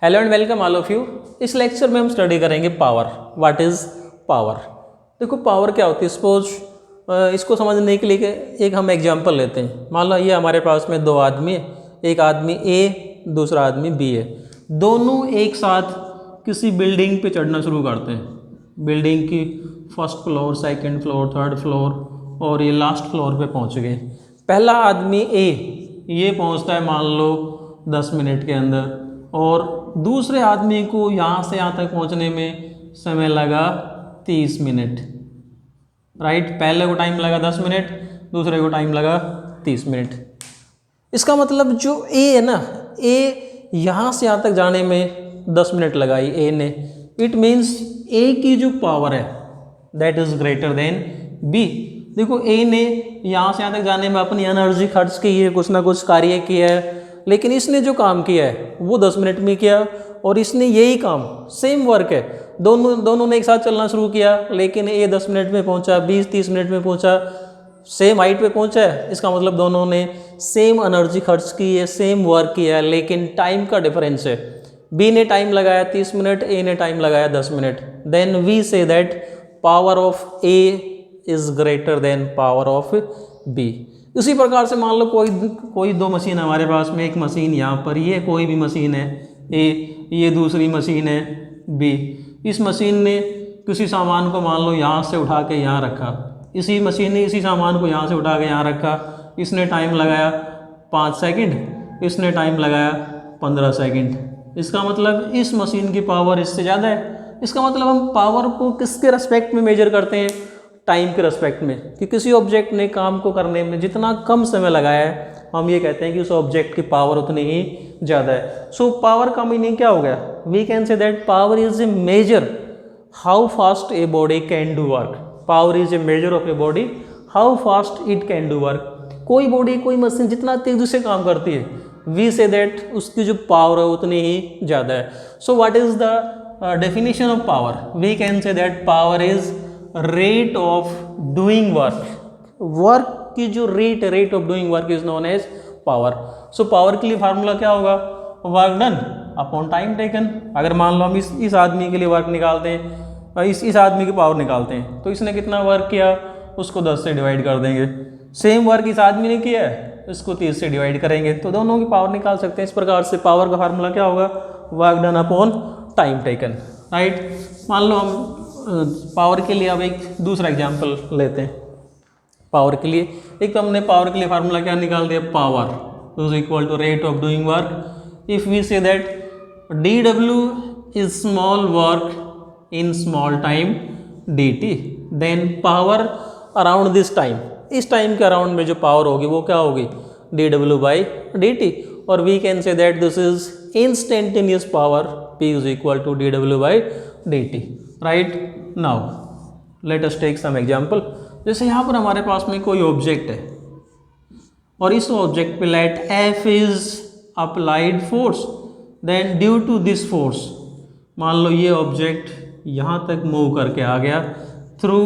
Hello and welcome all of you. इस lecture में हम स्टडी करेंगे पावर। What is power. देखो पावर क्या होती है। सपोज इसको समझने के लिए एक हम एग्जांपल लेते हैं। मान लो ये हमारे पास में दो आदमी है, एक आदमी ए दूसरा आदमी बी है। दोनों एक साथ किसी बिल्डिंग पे चढ़ना शुरू करते हैं। बिल्डिंग की first floor, second floor, third floor और ये लास्ट फ्लोर पे पहुंच गए। पहला आदमी ए ये पहुंचता है मान लो 10 मिनट के अंदर, और दूसरे आदमी को यहाँ से यहाँ तक पहुँचने में समय लगा 30 मिनट। राइट, पहले को टाइम लगा 10 मिनट, दूसरे को टाइम लगा 30 मिनट। इसका मतलब जो ए है ना, ए यहाँ से यहाँ तक जाने में 10 मिनट लगाई ए ने। इट मीन्स ए की जो पावर है that is greater than B. देखो ए ने यहाँ से यहाँ तक जाने में अपनी एनर्जी खर्च की है, कुछ ना कुछ कार्य किया है, लेकिन इसने जो काम किया है वो 10 मिनट में किया, और इसने यही काम सेम वर्क है, दोनों ने एक साथ चलना शुरू किया, लेकिन ए 10 मिनट में पहुंचा, 20-30 मिनट में पहुंचा, सेम हाइट पे पहुंचा है। इसका मतलब दोनों ने सेम एनर्जी खर्च की है, सेम वर्क किया है, लेकिन टाइम का डिफरेंस है। बी ने टाइम लगाया 30 मिनट, ए ने टाइम लगाया 10 मिनट। Then we say that power of A is greater than power of B. इसी प्रकार से मान लो कोई दो मशीन हमारे पास में, एक मशीन यहाँ पर, ये कोई भी मशीन है ए, ये दूसरी मशीन है बी। इस मशीन ने किसी सामान को मान लो यहाँ से उठा के यहाँ रखा, इसी मशीन ने इसी सामान को यहाँ से उठा के यहाँ रखा। इसने टाइम लगाया 5 सेकंड, इसने टाइम लगाया 15 सेकंड। इसका मतलब इस मशीन की पावर इससे ज़्यादा है। इसका मतलब हम पावर को किसके रेस्पेक्ट में मेजर करते हैं? टाइम के रेस्पेक्ट में, कि किसी ऑब्जेक्ट ने काम को करने में जितना कम समय लगाया है, हम ये कहते हैं कि उस ऑब्जेक्ट की पावर उतनी ही ज़्यादा है। सो पावर का मीनिंग क्या हो गया? We can say that power is a measure how fast a body can do work. Power is a measure of a body how fast it can do work. कोई body, कोई machine जितना तेजी से काम करती है, वी से दैट उसकी जो पावर है उतनी ही ज़्यादा है। So what is the definition of power? We can say that power is rate of doing work. Work की जो rate of doing work is known as power. So power के लिए फार्मूला क्या होगा? Work done upon time taken. अगर मान लो हम इस आदमी के लिए वर्क निकालते हैं, इस आदमी की पावर निकालते हैं, तो इसने कितना वर्क किया उसको 10 से डिवाइड कर देंगे। सेम वर्क इस आदमी ने किया है, इसको 30 से डिवाइड करेंगे, तो दोनों की पावर निकाल सकते हैं। इस प्रकार से पावर का फार्मूला क्या होगा? Work done upon time taken. Right, मान लो हम पावर के लिए अब एक दूसरा एग्जाम्पल लेते हैं। पावर के लिए एक तो हमने पावर के लिए फार्मूला क्या निकाल दिया? Power is equal to rate of doing work. If we say that D W is small work in small time D T, then power around this time, इस टाइम के अराउंड में जो power होगी वो क्या होगी? D W by D T. और we can say that this is instantaneous power, P is equal to D W by D T. Right, now let us take some example. जैसे यहाँ पर हमारे पास में कोई ऑब्जेक्ट है, और इस ऑब्जेक्ट पे let F is applied force, then due to this force मान लो ये ऑब्जेक्ट यहाँ तक मूव करके आ गया through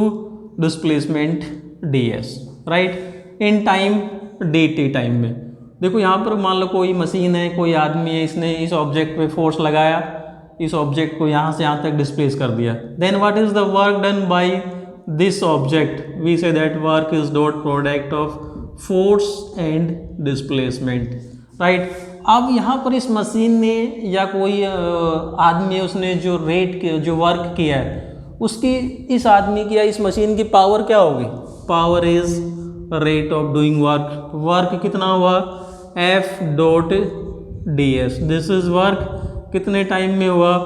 displacement D S. Right, in time D T time में। देखो यहाँ पर मान लो कोई मशीन है, कोई आदमी है, इसने इस ऑब्जेक्ट पे फोर्स लगाया, इस ऑब्जेक्ट को यहाँ से यहाँ तक डिस्प्लेस कर दिया। Then what is the work done by this object? We say that work is dot product of force and displacement. Right, अब यहाँ पर इस मशीन ने या कोई आदमी उसने जो जो वर्क किया है, उसकी इस आदमी की या इस मशीन की पावर क्या होगी? Power is rate of doing work. Work कितना हुआ? F dot D S. This is work कितने टाइम में हुआ?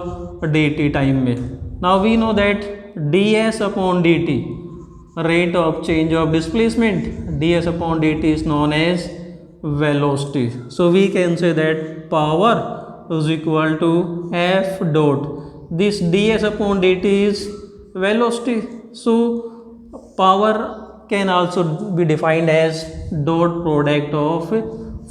डी टी टाइम में। Now we know that D S upon D T, rate of change of displacement, D S upon D T is known as velocity. So we can say that power is equal to F dot this ds upon dt is velocity. So power can also be defined as dot product of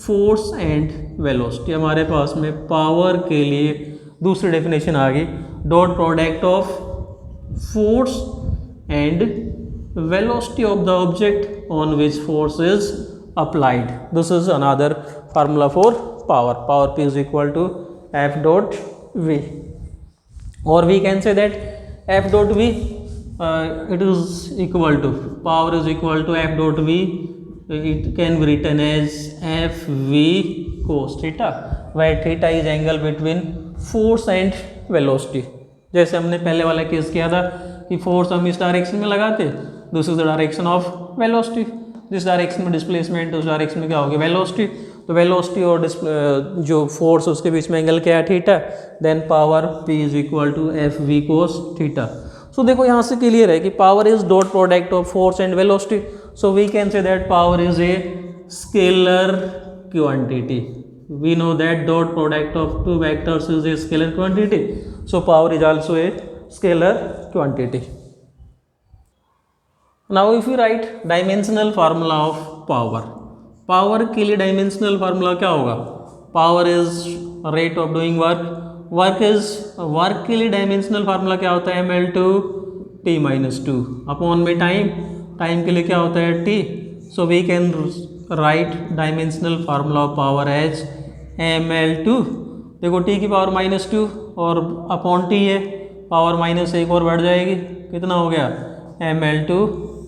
force and velocity. हमारे पास में power के लिए दूसरी definition आ गई, dot product of force and velocity of the object on which force is applied. This is another formula for power. Power P is equal to F dot v, or we can say that f dot v it is equal to, power is equal to f dot v, it can be written as f v cos theta, where theta is angle between force and velocity। जैसे हमने पहले वाला case किया था कि force हम इस direction में लगाते, this is the direction of velocity, जिस डायरेक्शन में डिस्प्लेसमेंट उस डायरेक्शन में क्या होगी वेलोसिटी, तो वेलोसिटी और जो फोर्स उसके बीच में एंगल क्या है theta, then power p is equal to F V cos theta. So देखो यहाँ से क्लियर है कि power is dot product of force and velocity, so we can say that power is a scalar quantity. We know that dot product of two vectors is a scalar quantity, so power is also a scalar quantity. Now if we write dimensional formula of power, power के लिए dimensional formula क्या होगा, power is rate of doing work, work के लिए dimensional formula क्या होता है ml to t minus 2 upon में time के लिए क्या होता है t, so we can write dimensional formula of power as ml2, देखो t की पावर -2 और अपॉन t है, पावर -1 और बढ़ जाएगी, कितना हो गया ml2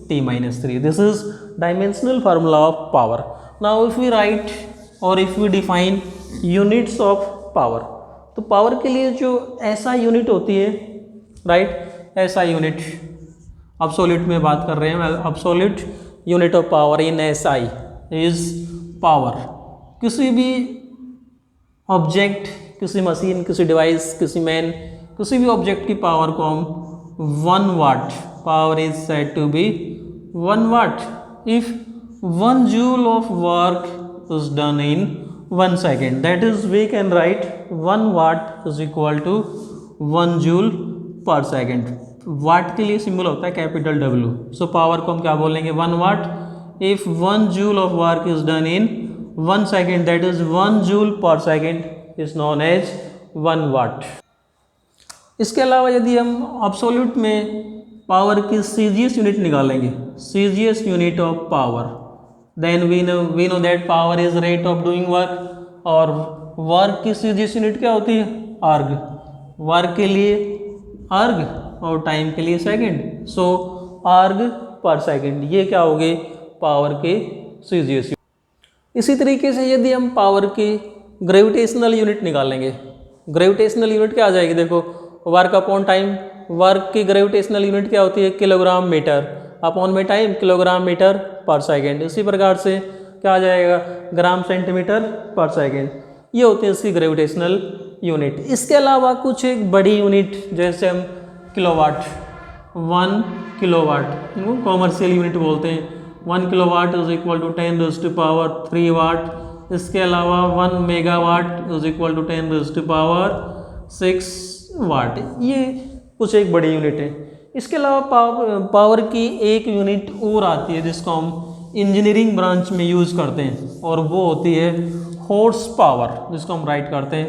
t -3, this is dimensional formula of power. Now if we write और if we define units of power, तो पावर के लिए जो ऐसा यूनिट होती है राइट, ऐसा यूनिट एब्सोल्यूट में बात कर रहे हैं, absolute unit of power in SI is power. किसी भी ऑब्जेक्ट, किसी मशीन, किसी डिवाइस, किसी मैन, किसी भी ऑब्जेक्ट की पावर को हम 1 watt, power is said to be 1 watt if 1 joule of work is done in 1 second, that is we can write 1 watt is equal to 1 joule per second. Watt के लिए symbol होता है capital W, so power को हम क्या बोलेंगे 1 वाट if 1 joule of work is done in 1 second, that is 1 joule per second is known as 1 watt। इसके अलावा यदि हम एब्सोल्यूट में पावर की सीजीएस यूनिट निकालेंगे, CGS unit of power, then we know that power is rate of doing work, और work की CGS unit क्या होती है अर्ग, वर्क के लिए अर्ग और टाइम के लिए सेकंड, सो अर्ग पर सेकंड, ये क्या होगी पावर के सीजीएस। इसी तरीके से यदि हम पावर की ग्रेविटेशनल यूनिट निकालेंगे, ग्रेविटेशनल यूनिट क्या आ जाएगी, देखो वर्क अपॉन टाइम, वर्क की ग्रेविटेशनल यूनिट क्या होती है किलोग्राम मीटर, अपॉन में टाइम किलोग्राम मीटर पर सेकेंड, इसी प्रकार से क्या आ जाएगा ग्राम सेंटीमीटर पर सेकेंड, ये होती है इसकी ग्रेविटेशनल यूनिट। इसके अलावा कुछ एक बड़ी यूनिट जैसे हम किलोवाट, 1 किलोवाट कॉमर्शियल यूनिट बोलते हैं, 1 kilowatt is equal to 10 raise to power 3 watt. इसके अलावा 1 megawatt is equal to 10 raise to power 6 watt, ये कुछ एक बड़ी यूनिट है। इसके अलावा पावर की एक यूनिट और आती है जिसको हम इंजीनियरिंग ब्रांच में यूज़ करते हैं, और वो होती है हॉर्स पावर, जिसको हम राइट करते हैं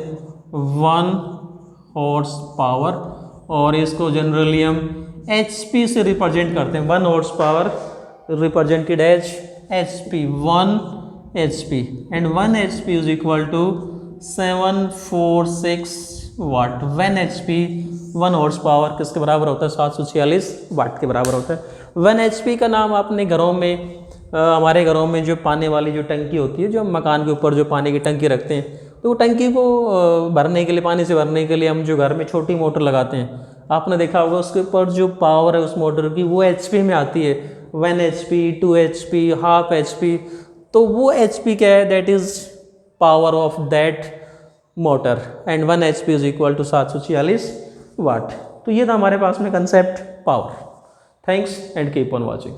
1 हॉर्स पावर, और इसको जनरली हम HP से रिप्रेजेंट करते हैं, 1 horse power represented as HP, 1 HP, and 1 HP is equal to 746 watt. 1 HP 1 horse power किसके बराबर होता है 746 वाट के बराबर होता है। 1 HP का नाम आपने घरों में, हमारे घरों में जो पानी वाली जो टंकी होती है, जो हम मकान के ऊपर जो पानी की टंकी रखते हैं, तो वो टंकी को भरने के लिए, पानी से भरने के लिए हम जो घर में छोटी मोटर लगाते हैं, आपने देखा होगा उसके ऊपर जो पावर है उस मोटर की वो HP में आती है, 1 HP, 2 HP, हाफ HP, तो वो HP क्या है, that is power of that motor, and 1 HP is equal to 746 watt. तो ये था हमारे पास में concept power. Thanks and keep on watching.